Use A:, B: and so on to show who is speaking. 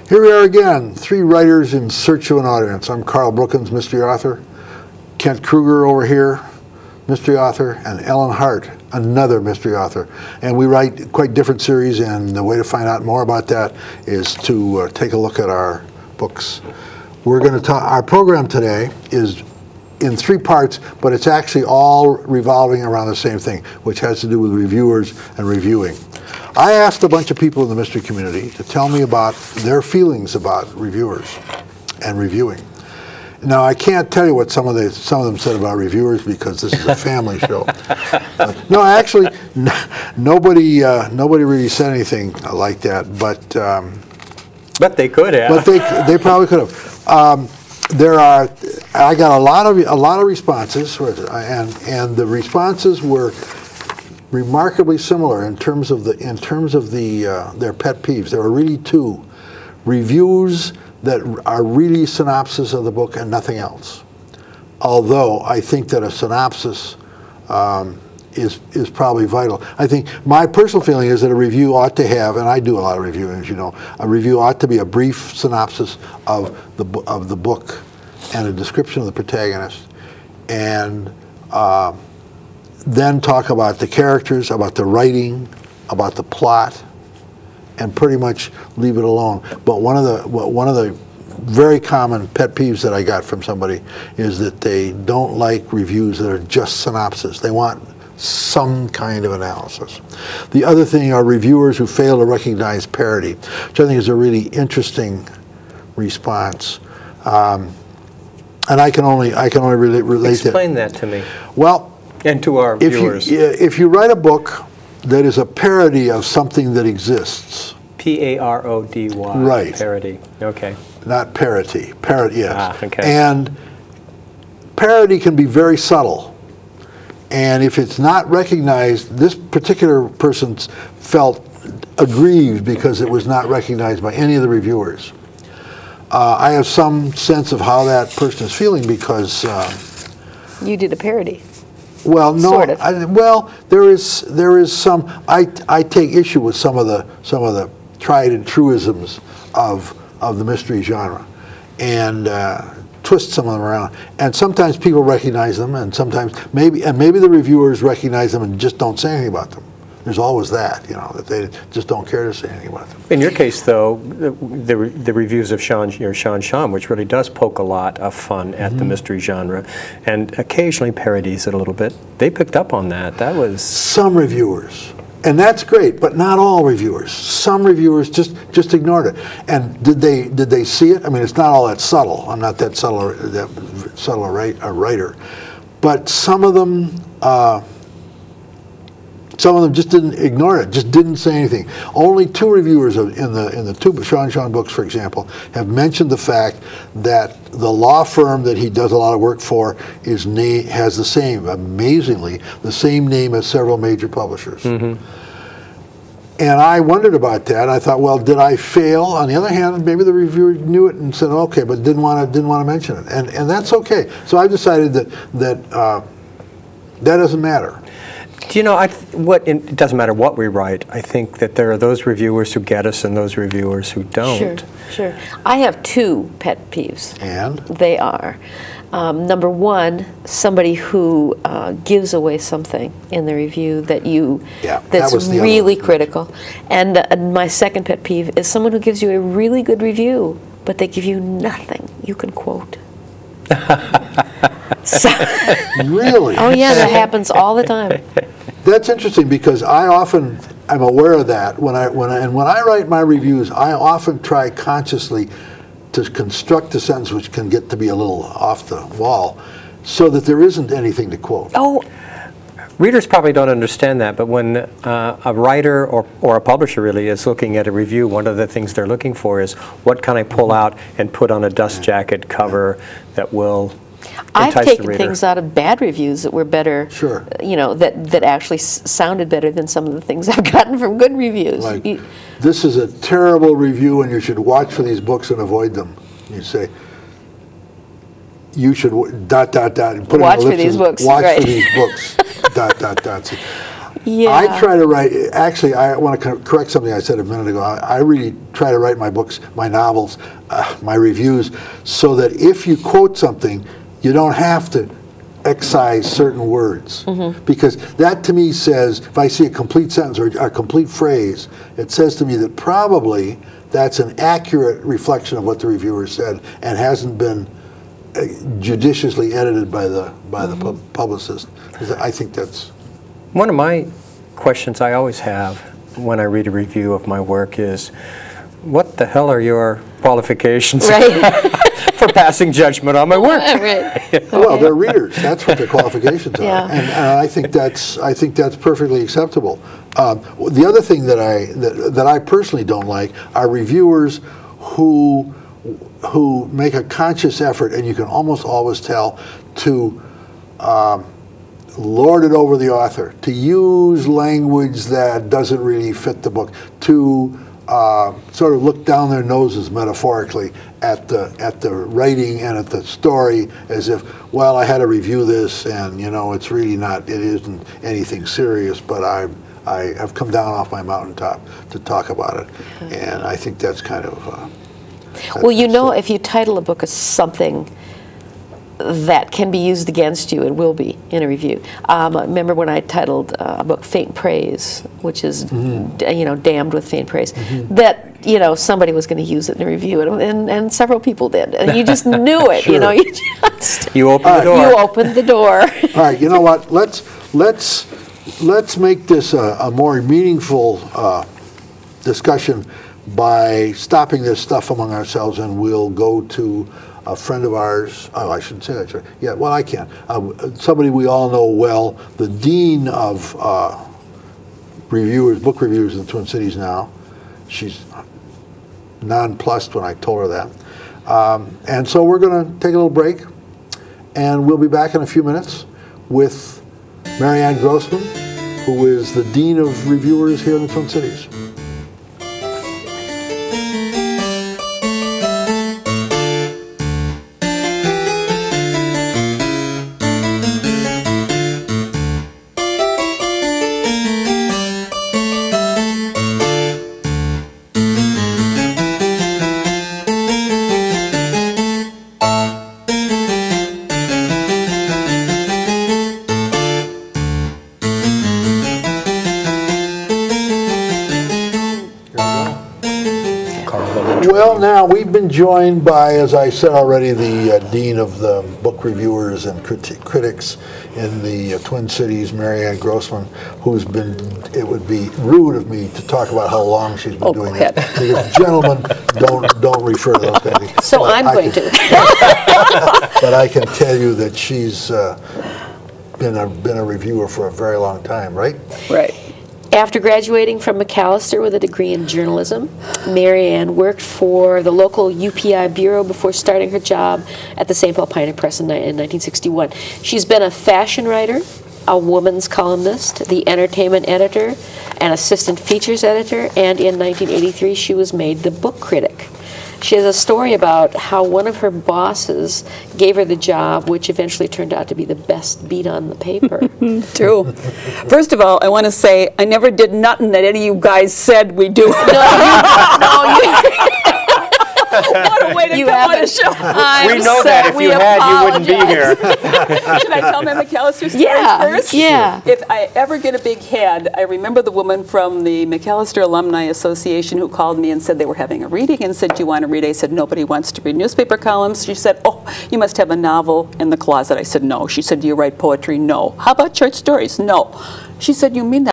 A: Here we are again, three writers in search of an audience. I'm Carl Brookins, mystery author. Kent Kruger over here, mystery author, and Ellen Hart, another mystery author. And we write quite different series, and the way to find out more about that is to take a look at our books. We're going to talk, our program today is in three parts, but it's actually all revolving around the same thing, which has to do with reviewers and reviewing. I asked a bunch of people in the mystery community to tell me about their feelings about reviewers and reviewing. Now, I can't tell you what some of them said about reviewers because this is a family show. No, actually, nobody really said anything like that. But
B: they could have.
A: But they probably could have. I got a lot of responses, and the responses were remarkably similar in terms of their pet peeves. There were really two: reviews that are really synopsis of the book and nothing else. Although I think that a synopsis is probably vital. I think my personal feeling is that a review ought to have, and I do a lot of reviewing, as you know, a review ought to be a brief synopsis of the book and a description of the protagonist, and then talk about the characters, about the writing, about the plot, and pretty much leave it alone. But one of the very common pet peeves that I got from somebody is that they don't like reviews that are just synopsis. They want some kind of analysis. The other thing are reviewers who fail to recognize parody, which I think is a really interesting response. And I can only relate to.
B: Explain that to me.
A: Well,
B: and to our viewers.
A: If you write a book that is a parody of something that exists.
B: P-A-R-O-D-Y.
A: Right.
B: Parody. Okay.
A: Not parody. Parody, yes.
B: Ah, okay.
A: And parody can be very subtle. And if it's not recognized, this particular person felt aggrieved because it was not recognized by any of the reviewers. I have some sense of how that person is feeling because
C: you did a parody.
A: Well, no.
C: Sort of.
A: Well, there is some. I take issue with some of the tried and truisms of the mystery genre, and twist some of them around. And sometimes people recognize them, and sometimes maybe the reviewers recognize them and just don't say anything about them. There's always that, that they just don't care to say anything about them.
B: In your case, though, the reviews of Sean Shum, which really does poke a lot of fun at the mystery genre, and occasionally parodies it a little bit, they picked up on that. That was
A: some reviewers, and that's great, but not all reviewers. Some reviewers just ignored it. And did they see it? I mean, it's not all that subtle. I'm not that subtle a writer, but some of them. Some of them just didn't ignore it, just didn't say anything. Only two reviewers in the two Sean Shum books, for example, have mentioned the fact that the law firm that he does a lot of work for has the same, amazingly, the same name as several major publishers. Mm-hmm. And I wondered about that. I thought, well, did I fail? On the other hand, maybe the reviewer knew it and said, okay, but didn't want to mention it, and that's okay. So I decided that doesn't matter.
B: Do you know, it doesn't matter what we write. I think that there are those reviewers who get us and those reviewers who don't.
C: Sure. I have two pet peeves.
A: And?
C: They are, number one, somebody who gives away something in the review that's really critical. And my second pet peeve is someone who gives you a really good review, but they give you nothing you can quote.
A: Really?
C: Oh yeah, that happens all the time.
A: That's interesting because I'm aware of that when I write my reviews. I often try consciously to construct a sentence which can get to be a little off the wall, so that there isn't anything to quote.
C: Oh.
B: Readers probably don't understand that, but when a writer or a publisher really is looking at a review, one of the things they're looking for is what can I pull out and put on a dust jacket cover that will
C: I've
B: entice
C: taken
B: the reader.
C: things out of bad reviews that were better,
A: Sure.
C: you know, that actually sounded better than some of the things I've gotten from good reviews.
A: Like, this is a terrible review and you should watch for these books and avoid them. You say, you should dot, dot, dot, and put
C: watch
A: in
C: for these books.
A: Watch
C: right.
A: for these books, dot, dot, dot.
C: Yeah.
A: I try to write, actually, I want to correct something I said a minute ago. I really try to write my books, my novels, my reviews, so that if you quote something, you don't have to excise certain words. Because that to me says, if I see a complete sentence or a complete phrase, it says to me that probably that's an accurate reflection of what the reviewer said and hasn't been judiciously edited by the publicist. I think that's...
B: One of my questions I always have when I read a review of my work is, what the hell are your qualifications for passing judgment on my work?
C: Right.
A: Well, they're readers. That's what their qualifications are,
C: Yeah.
A: and I think that's perfectly acceptable. The other thing that I personally don't like are reviewers who make a conscious effort, and you can almost always tell, to lord it over the author, to use language that doesn't really fit the book, to sort of look down their noses metaphorically at the writing and at the story, as if, well, I had to review this, and you know, it isn't anything serious, but I have come down off my mountaintop to talk about it, and I think that's kind of.
C: Well, you know, if you title a book as something that can be used against you, it will be in a review. I remember when I titled a book "Faint Praise," which is you know, damned with faint praise, that, you know, somebody was going to use it in a review, and several people did, and you just knew it.
A: Sure.
C: You know, you
B: opened the door.
C: You opened the door.
A: All right, you know what? Let's make this a more meaningful discussion by stopping this stuff among ourselves, and we'll go to a friend of ours. Oh, I shouldn't say that. Sure. Yeah, well, I can. Somebody we all know well, the dean of reviewers, book reviewers in the Twin Cities now. She's nonplussed when I told her that. And so we're going to take a little break, and we'll be back in a few minutes with Marianne Grossman, who is the dean of reviewers here in the Twin Cities. Well, now we've been joined by, as I said already, the dean of the book reviewers and critics in the Twin Cities, Marianne Grossman, who's been. It would be rude of me to talk about how long she's been doing it, because gentlemen don't refer to those things.
C: So I'm going to.
A: But I can tell you that she's been a reviewer for a very long time, right?
C: Right. After graduating from Macalester with a degree in journalism, Marianne worked for the local UPI bureau before starting her job at the St. Paul Pioneer Press in 1961. She's been a fashion writer, a woman's columnist, the entertainment editor, an assistant features editor, and in 1983 she was made the book critic. She has a story about how one of her bosses gave her the job, which eventually turned out to be the best beat on the paper.
D: True. First of all, I want to say I never did nothing that any of you guys said we do. What a way to come on a show.
B: We know that if you had, you wouldn't be here.
D: Should I tell my McAllister story first?
C: Yeah.
D: If I ever get a big head, I remember the woman from the McAllister Alumni Association who called me and said they were having a reading and said, do you want to read? I said, nobody wants to read newspaper columns. She said, oh, you must have a novel in the closet. I said, no. She said, do you write poetry? No. How about short stories? No. She said, you mean that?